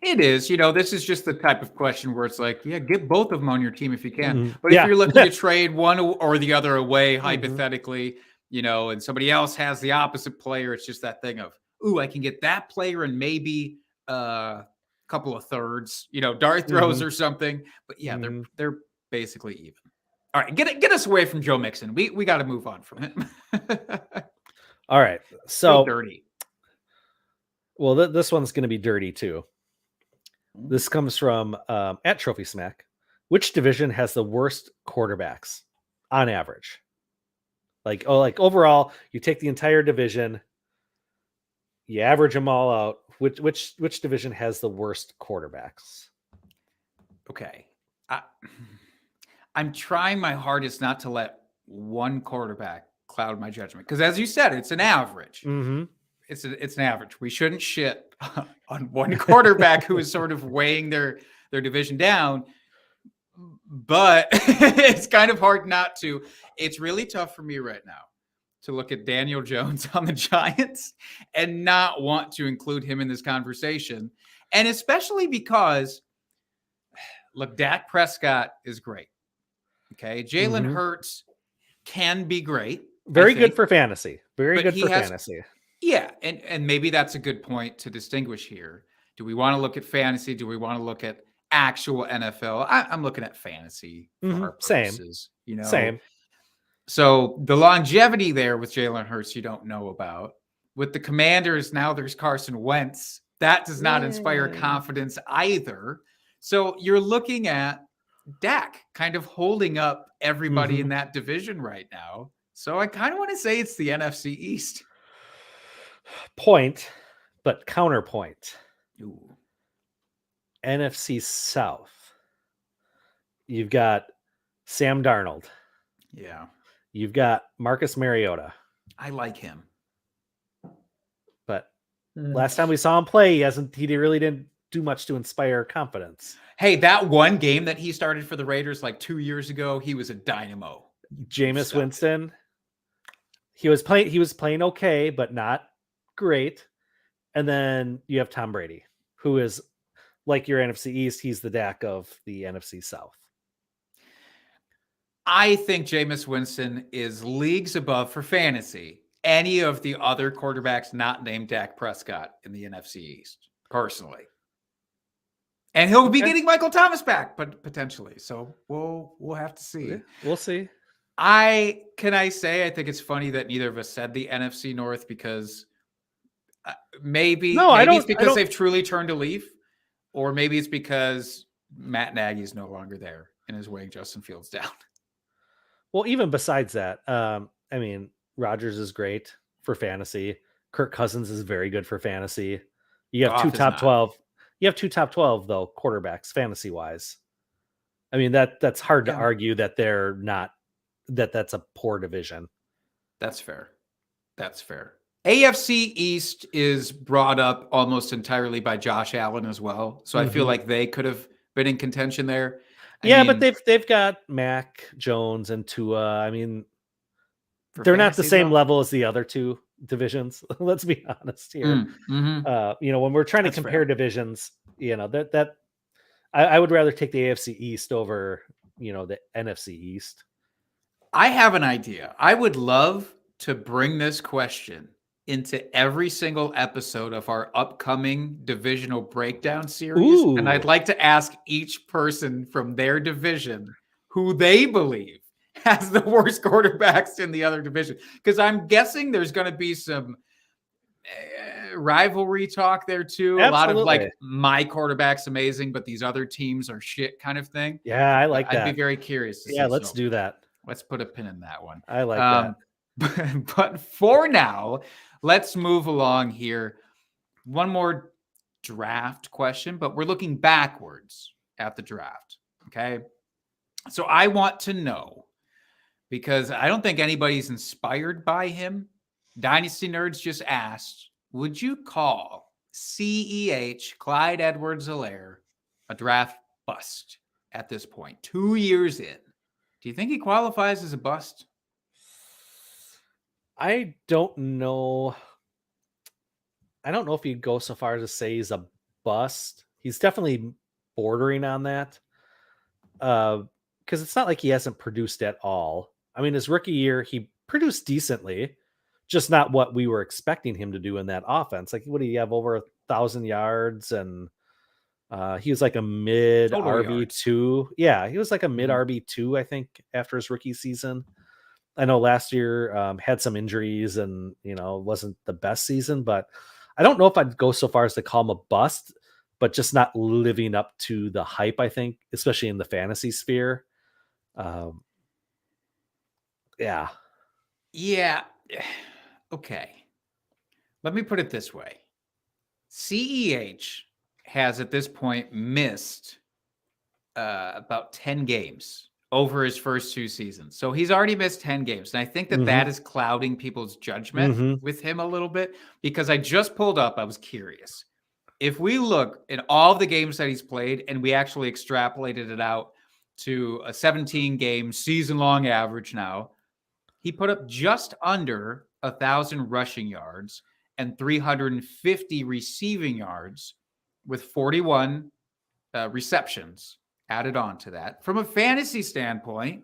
It is, this is just the type of question where it's like, yeah, get both of them on your team if you can. Mhm. But Yeah. if you're looking to trade one or the other away, hypothetically, and somebody else has the opposite player, it's just that thing of, ooh, I can get that player and maybe a couple of thirds, dart throws or something. But yeah, they're basically even. All right, get us away from Joe Mixon. We got to move on from him. All right, so dirty. Well, this one's going to be dirty too. This comes from at Trophy Smack. Which division has the worst quarterbacks on average? Like overall, you take the entire division, you average them all out. Which division has the worst quarterbacks? Okay, I'm trying my hardest not to let one quarterback cloud my judgment because, as you said, it's an average. Mm-hmm. It's an average. We shouldn't shit on one quarterback who is sort of weighing their division down, but it's kind of hard not to. It's really tough for me right now to look at Daniel Jones on the Giants and not want to include him in this conversation. And especially because, look, Dak Prescott is great. Okay. Jalen Hurts can be great. Very good for fantasy. Very good for fantasy. Yeah, and maybe that's a good point to distinguish here. Do we want to look at fantasy? Do we want to look at actual NFL? I'm looking at fantasy for our purposes. Same. So the longevity there with Jalen Hurts, you don't know about. With the Commanders, now there's Carson Wentz. That does not inspire confidence either. So you're looking at Dak kind of holding up everybody in that division right now. So I kind of want to say it's the NFC East. Point, but counterpoint. Ooh. NFC South. You've got Sam Darnold. Yeah. You've got Marcus Mariota. I like him. But last time we saw him play, he really didn't do much to inspire confidence. Hey, that one game that he started for the Raiders like 2 years ago, he was a dynamo. Jameis Winston. He was playing okay, but not great. And then you have Tom Brady, who is like your NFC East. He's the Dak of the NFC South. I think Jameis Winston is leagues above for fantasy any of the other quarterbacks not named Dak Prescott in the NFC East, personally. And he'll be getting Michael Thomas back, but potentially. So we'll have to see. We'll see. I think it's funny that neither of us said the NFC North because maybe it's because they've truly turned a leaf, or maybe it's because Matt Nagy is no longer there and is weighing Justin Fields down. Well, even besides that, Rodgers is great for fantasy. Kirk Cousins is very good for fantasy. You have two top 12. You have two top 12 though quarterbacks fantasy wise. I mean that's hard to argue that they're not. That's a poor division. That's fair. AFC East is brought up almost entirely by Josh Allen as well. So I feel like they could have been in contention there. I mean, but they've got Mac Jones and Tua. I mean, they're not the same level as the other two divisions. Let's be honest here. When we're trying to compare divisions, that I would rather take the AFC East over, the NFC East. I have an idea. I would love to bring this question into every single episode of our upcoming divisional breakdown series. Ooh. And I'd like to ask each person from their division who they believe has the worst quarterbacks in the other division. Because I'm guessing there's going to be some rivalry talk there too. Absolutely. A lot of like, my quarterback's amazing, but these other teams are shit kind of thing. Yeah, I like that. I'd be very curious to see. Let's do that. Let's put a pin in that one. I like that. But for now, let's move along here. One more draft question, but we're looking backwards at the draft. Okay. So I want to know, because I don't think anybody's inspired by him. Dynasty Nerds just asked, would you call CEH, Clyde Edwards-Helaire, a draft bust at this point, 2 years in. Do you think he qualifies as a bust? I don't know. I don't know if he'd go so far as to say he's a bust. He's definitely bordering on that. Because it's not like he hasn't produced at all. I mean, his rookie year, he produced decently, just not what we were expecting him to do in that offense. Like, what do you have, over 1,000 yards? And he was like a mid RB2. Yeah, he was like a mid RB2, I think, after his rookie season. I know last year had some injuries and, wasn't the best season, but I don't know if I'd go so far as to call him a bust, but just not living up to the hype, I think, especially in the fantasy sphere. Yeah. Yeah. Okay. Let me put it this way. CEH has at this point missed about 10 games over his first 2 seasons. So he's already missed 10 games. And I think that that is clouding people's judgment with him a little bit, because I just pulled up, I was curious. If we look at all the games that he's played and we actually extrapolated it out to a 17-game season-long average now, he put up just under 1,000 rushing yards and 350 receiving yards with 41 receptions added on to that. From a fantasy standpoint,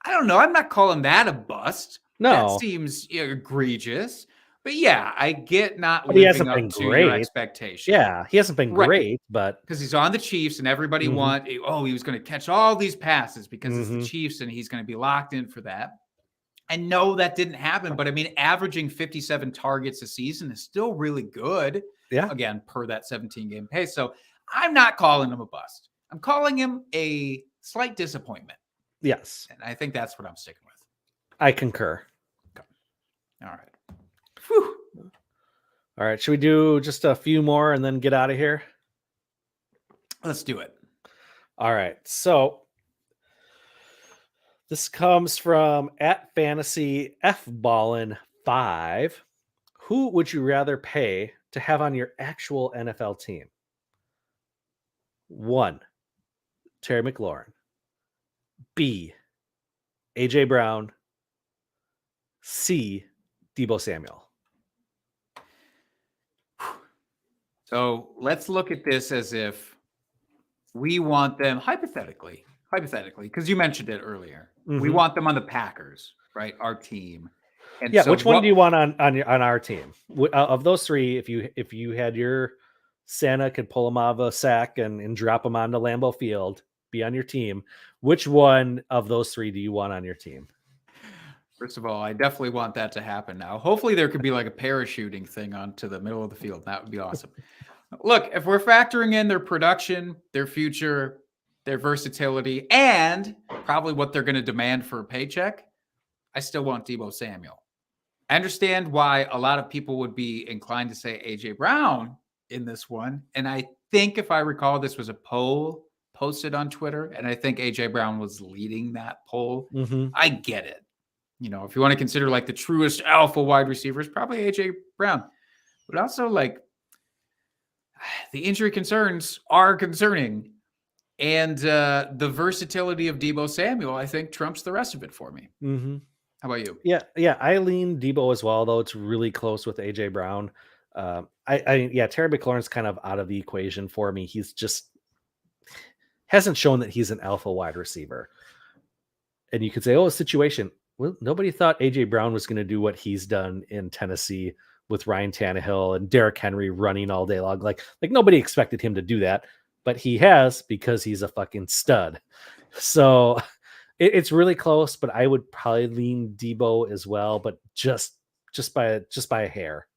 I don't know. I'm not calling that a bust. No. That seems egregious. But yeah, I get not living up to your expectation. Yeah, he hasn't been great, but because he's on the Chiefs and everybody he was going to catch all these passes because it's the Chiefs and he's going to be locked in for that. And no, that didn't happen. But I mean, averaging 57 targets a season is still really good. Yeah. Again, per that 17-game pace. So I'm not calling him a bust. I'm calling him a slight disappointment. Yes. And I think that's what I'm sticking with. I concur. Okay. All right. Whew. All right. Should we do just a few more and then get out of here? Let's do it. All right. So this comes from @FantasyFballin5. Who would you rather pay to have on your actual NFL team? 1, Terry McLaurin. B, AJ Brown. C, Deebo Samuel. So let's look at this as if we want them hypothetically, because you mentioned it earlier. We want them on the Packers, right? Our team. And yeah. So which one do you want on our team? Of those 3, if you had your Santa could pull him out of a sack and drop him onto Lambeau Field, be on your team, which one of those 3 do you want on your team? First of all, I definitely want that to happen now. Hopefully there could be like a parachuting thing onto the middle of the field. That would be awesome. Look, if we're factoring in their production, their future, their versatility, and probably what they're going to demand for a paycheck, I still want Deebo Samuel. I understand why a lot of people would be inclined to say AJ Brown in this one. And I think if I recall, this was a poll posted on Twitter, and I think AJ Brown was leading that poll. I get it. If you want to consider like the truest alpha wide receivers, probably AJ Brown. But also like the injury concerns are concerning. And the versatility of Deebo Samuel, I think, trumps the rest of it for me. How about you? Yeah. I lean Deebo as well, though it's really close with AJ Brown. Terry McLaurin's kind of out of the equation for me. He's just hasn't shown that he's an alpha wide receiver. And you could say, oh, situation. Well, nobody thought AJ Brown was going to do what he's done in Tennessee with Ryan Tannehill and Derrick Henry running all day long. Like nobody expected him to do that, but he has, because he's a fucking stud. So it's really close, but I would probably lean Deebo as well, but just by a hair.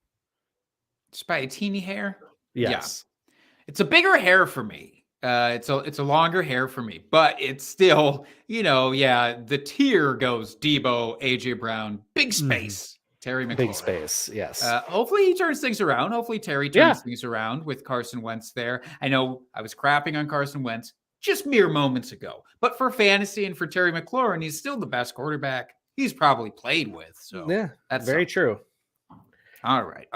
Just by a teeny hair? Yes. Yeah. It's a bigger hair for me. It's a longer hair for me, but it's still, the tier goes Deebo, AJ Brown, big space, Terry McLaurin. Big space, yes. Hopefully he turns things around. Hopefully Terry turns things around with Carson Wentz there. I know I was crapping on Carson Wentz just mere moments ago, but for fantasy and for Terry McLaurin, he's still the best quarterback he's probably played with. So yeah, that's very true. All right.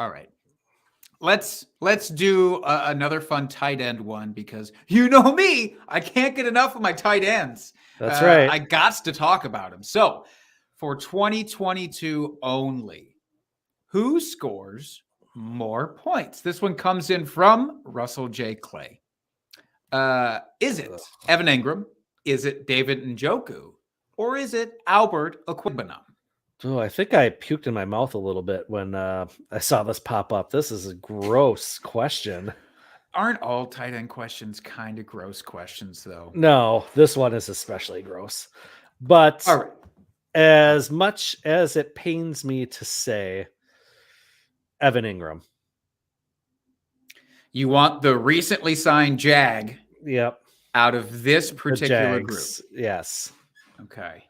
let's do another fun tight end one, because you know me, I can't get enough of my tight ends. That's right. I got to talk about them. So for 2022 only, who scores more points? This one comes in from Russell J. Clay. Is it Evan Ingram? Is it David Njoku? Or is it Albert Okwuegbunam? Oh, I think I puked in my mouth a little bit when I saw this pop up. This is a gross question. Aren't all tight end questions kind of gross questions, though? No, this one is especially gross. But All right. as much as it pains me to say, Evan Ingram. You want the recently signed Jag Yep. out of this The particular group. Jags. Yes. Okay.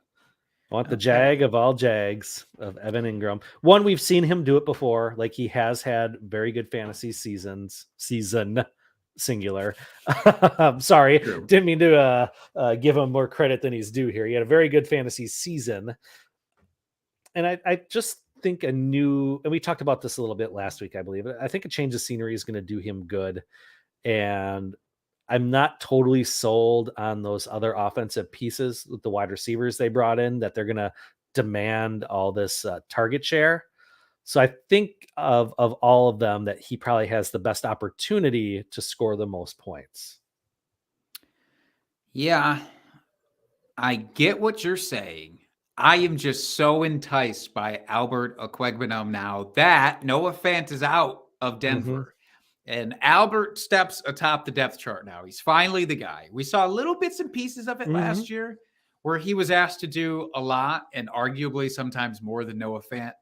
I want the Jag of all Jags of Evan Ingram. One, we've seen him do it before. Like, he has had very good fantasy season singular. I'm sorry. True. Didn't mean to give him more credit than he's due here. He had a very good fantasy season. And I just think and we talked about this a little bit last week, I believe. I think a change of scenery is going to do him good. And I'm not totally sold on those other offensive pieces with the wide receivers they brought in, that they're going to demand all this target share. So I think of all of them that he probably has the best opportunity to score the most points. Yeah, I get what you're saying. I am just so enticed by Albert Okwuegbunam now that Noah Fant is out of Denver. And Albert steps atop the depth chart now. He's finally the guy. We saw little bits and pieces of it last year where he was asked to do a lot, and arguably sometimes more than Noah Fant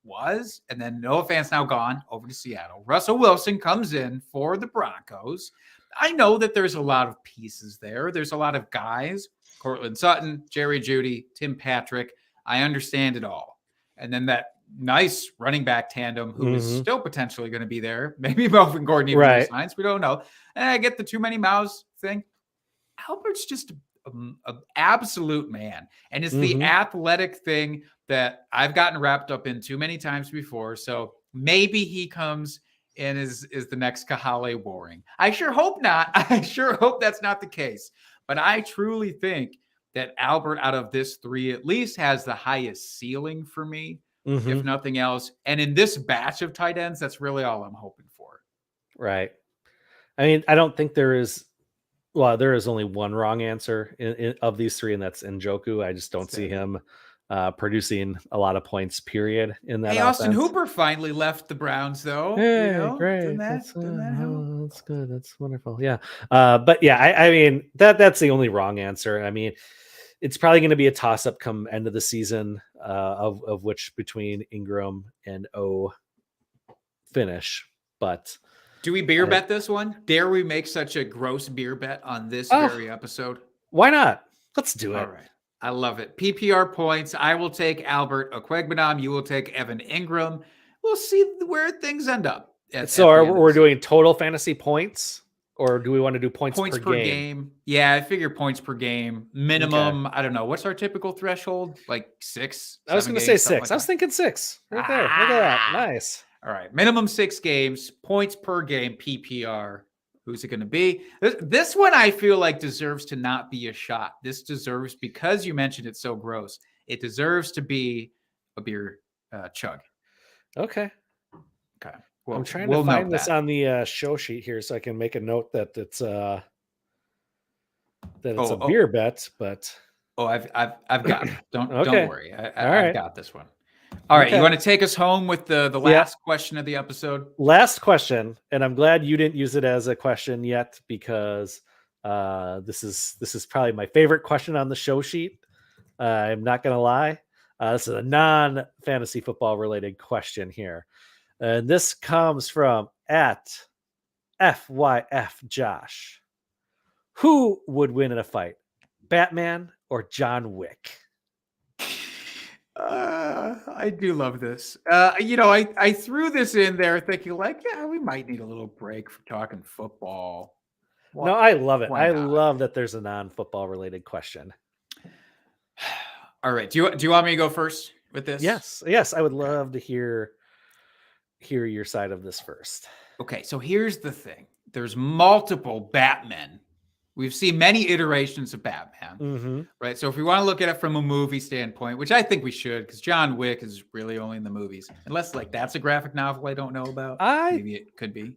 was. And then Noah Fant's now gone over to Seattle. Russell Wilson comes in for the Broncos. I know that there's a lot of pieces there. There's a lot of guys. Cortland Sutton, Jerry Jeudy, Tim Patrick. I understand it all. And then that nice running back tandem who is still potentially going to be there. Maybe Melvin Gordon even resigns. We don't know. And I get the too many mouths thing. Albert's just an absolute man. And it's the athletic thing that I've gotten wrapped up in too many times before. So maybe he comes and is the next Kahale Waring. I sure hope not. I sure hope that's not the case. But I truly think that Albert, out of this three, at least has the highest ceiling for me, if nothing else. And in this batch of tight ends, that's really all I'm hoping for. Right. I mean, I don't think there is only one wrong answer of these three, and that's Njoku. I just don't see him producing a lot of points, period, in that offense. Austin Hooper finally left the Browns, though. Hey, great. That's good. That's wonderful. Yeah. But yeah, I mean, that's the only wrong answer. I mean, it's probably going to be a toss-up come end of the season, of which between Ingram and O finish. But do we beer bet this one? Dare we make such a gross beer bet on this very episode? Why not? Let's do it. All right. I love it. PPR points. I will take Albert Okwuegbunam. You will take Evan Ingram. We'll see where things end up. We're doing total fantasy points, or do we want to do points per game? Yeah, I figure points per game. Minimum, I don't know. What's our typical threshold? Like 6? I was going to say 6. I was thinking 6. Right there. Look at that. Nice. All right. Minimum 6 games. Points per game. PPR. Who's it going to be? This one I feel like deserves to not be a shot. This deserves, because you mentioned it's so gross, it deserves to be a beer chug. Okay. Well, I'm trying to find this on the show sheet here so I can make a note that it's a beer bet. But I've got it. Don't worry. I've got this one. All right, you want to take us home with the last question of the episode? Last question, and I'm glad you didn't use it as a question yet, because this is probably my favorite question on the show sheet. I'm not going to lie. This is a non-fantasy football related question here. And this comes from at FYF Josh. Who would win in a fight, Batman or John Wick? I do love this. I threw this in there thinking we might need a little break for talking football. No, I love it. I love that there's a non-football related question. All right. Do you want me to go first with this? Yes. I would love to hear your side of this first. Okay, so here's the thing. There's multiple Batmen. We've seen many iterations of Batman, Mm-hmm. right? So if we want to look at it from a movie standpoint, which I think we should, because John Wick is really only in the movies, unless like that's a graphic novel I don't know about. Maybe it could be.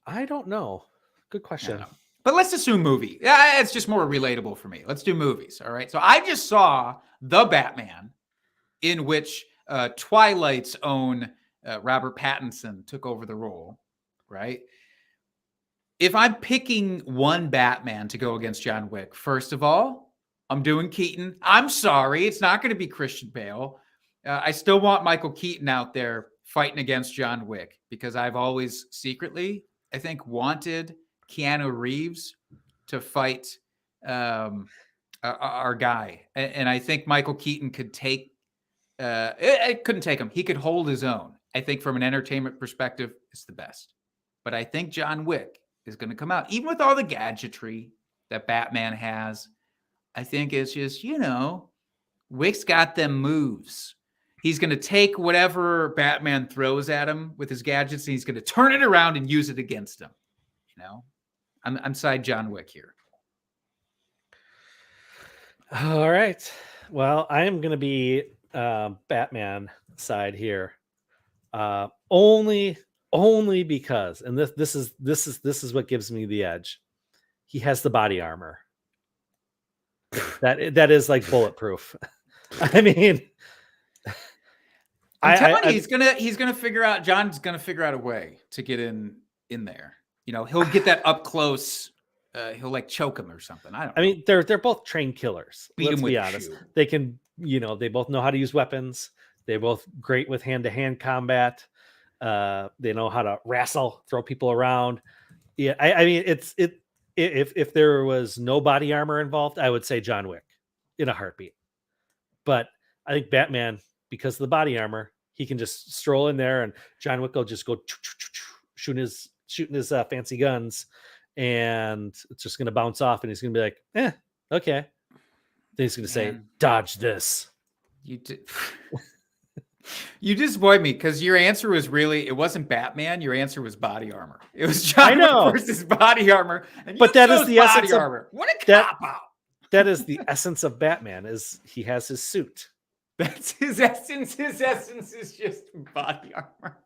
I don't know. Good I question. don't know. But let's assume movie. Yeah, it's just more relatable for me. Let's do movies. All right. So I just saw The Batman, in which Twilight's own Robert Pattinson took over the role, right? If I'm picking one Batman to go against John Wick, first of all, I'm doing Keaton. I'm sorry. It's not going to be Christian Bale. I still want Michael Keaton out there fighting against John Wick because I've always secretly, I think, wanted Keanu Reeves to fight our guy. And I think Michael Keaton could take, it couldn't take him. He could hold his own. I think from an entertainment perspective, it's the best. But I think John Wick is going to come out, even with all the gadgetry that Batman has. I think it's just, Wick's got them moves. He's going to take whatever Batman throws at him with his gadgets, and he's going to turn it around and use it against him. I'm side John Wick here. All right. Well, I am going to be Batman side here. Only because, and this is what gives me the edge. He has the body armor. That is like bulletproof. I mean, I'm telling you, he's gonna figure out. John's gonna figure out a way to get in there. He'll get that up close. He'll like choke him or something. I mean, they're both trained killers. Let's be honest. Shoe. They can, they both know how to use weapons. They're both great with hand-to-hand combat. They know how to wrestle, throw people around. Yeah, I mean, if there was no body armor involved, I would say John Wick in a heartbeat. But I think Batman, because of the body armor, he can just stroll in there, and John Wick will just go shooting his fancy guns, and it's just going to bounce off, and he's going to be like, okay. Then he's going to say, dodge this. You disappoint me because your answer was it wasn't Batman. Your answer was body armor. It was John Wick versus body armor. But that is the essence of armor. What a cop out. That is the essence of Batman, is he has his suit. That's his essence. His essence is just body armor.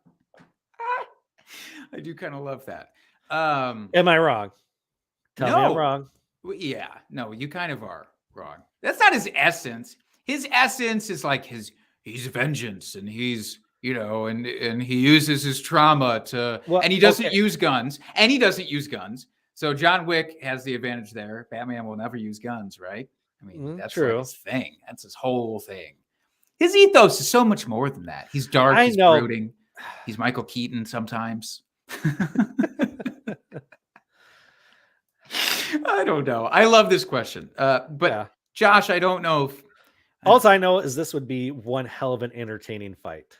I do kind of love that. Am I wrong? Tell me I'm wrong. Yeah. No, you kind of are wrong. That's not his essence. His essence is like he's vengeance, and he's, and he uses his trauma and he doesn't use guns. So John Wick has the advantage there. Batman will never use guns, right? I mean, that's like his thing. That's his whole thing. His ethos is so much more than that. He's dark, he's brooding. He's Michael Keaton sometimes. I don't know. I love this question. Josh, I don't know if all I know is this would be one hell of an entertaining fight.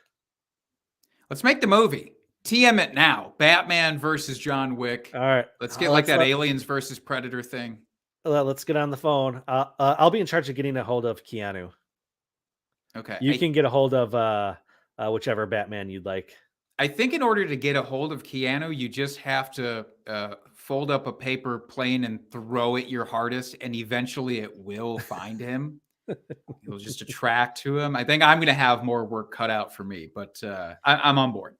Let's make the movie. TM it now. Batman versus John Wick. All right. Let's get that Aliens versus Predator thing. Let's get on the phone. I'll be in charge of getting a hold of Keanu. Okay. You can get a hold of whichever Batman you'd like. I think in order to get a hold of Keanu, you just have to fold up a paper plane and throw it your hardest, and eventually it will find him. You'll just attract to him. I think I'm going to have more work cut out for me, but I'm on board.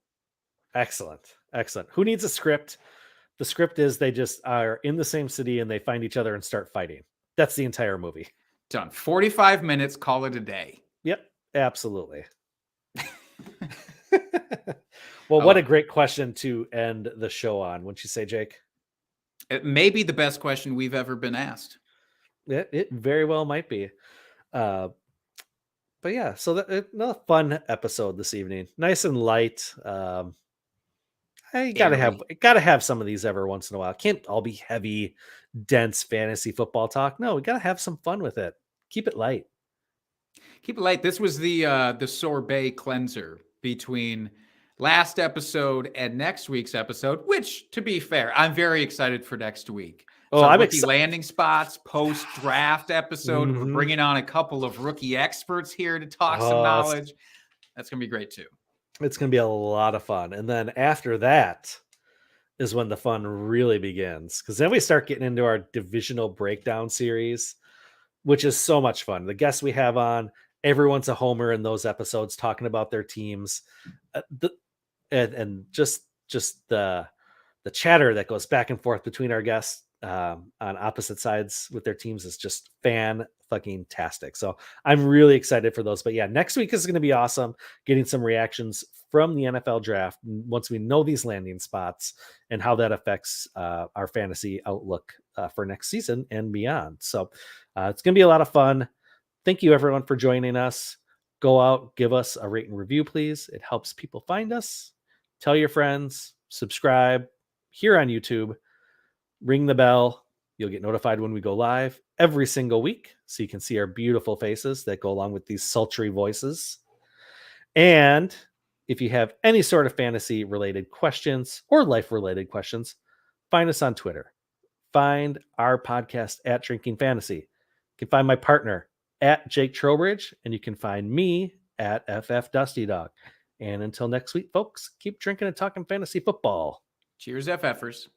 Excellent. Who needs a script? The script is they just are in the same city and they find each other and start fighting. That's the entire movie. Done. 45 minutes, call it a day. Yep, absolutely. Well, what a great question to end the show on, wouldn't you say, Jake? It may be the best question we've ever been asked. It very well might be. But yeah, so another fun episode this evening. Nice and light. I gotta have some of these every once in a while. Can't all be heavy, dense fantasy football talk. No, we gotta have some fun with it. Keep it light. This was the sorbet cleanser between last episode and next week's episode, which, to be fair, I'm very excited for next week. I'm excited. Landing spots, post-draft episode. Mm-hmm. We're bringing on a couple of rookie experts here to talk some knowledge. That's going to be great, too. It's going to be a lot of fun. And then after that, is when the fun really begins, because then we start getting into our divisional breakdown series, which is so much fun. The guests we have on, everyone's a homer in those episodes talking about their teams. And just the chatter that goes back and forth between our guests on opposite sides with their teams is just fucking tastic. So I'm really excited for those. But yeah, next week is going to be awesome. Getting some reactions from the NFL draft once we know these landing spots and how that affects our fantasy outlook for next season and beyond. So it's going to be a lot of fun. Thank you everyone for joining us. Go out, give us a rate and review, please. It helps people find us. Tell your friends, subscribe here on YouTube, ring the bell. You'll get notified when we go live every single week, so you can see our beautiful faces that go along with these sultry voices. And if you have any sort of fantasy related questions or life related questions, find us on Twitter. Find our podcast at Drinking Fantasy. You can find my partner at Jake Trowbridge, and you can find me at FF Dusty Dog. And until next week, folks, keep drinking and talking fantasy football. Cheers, FFers.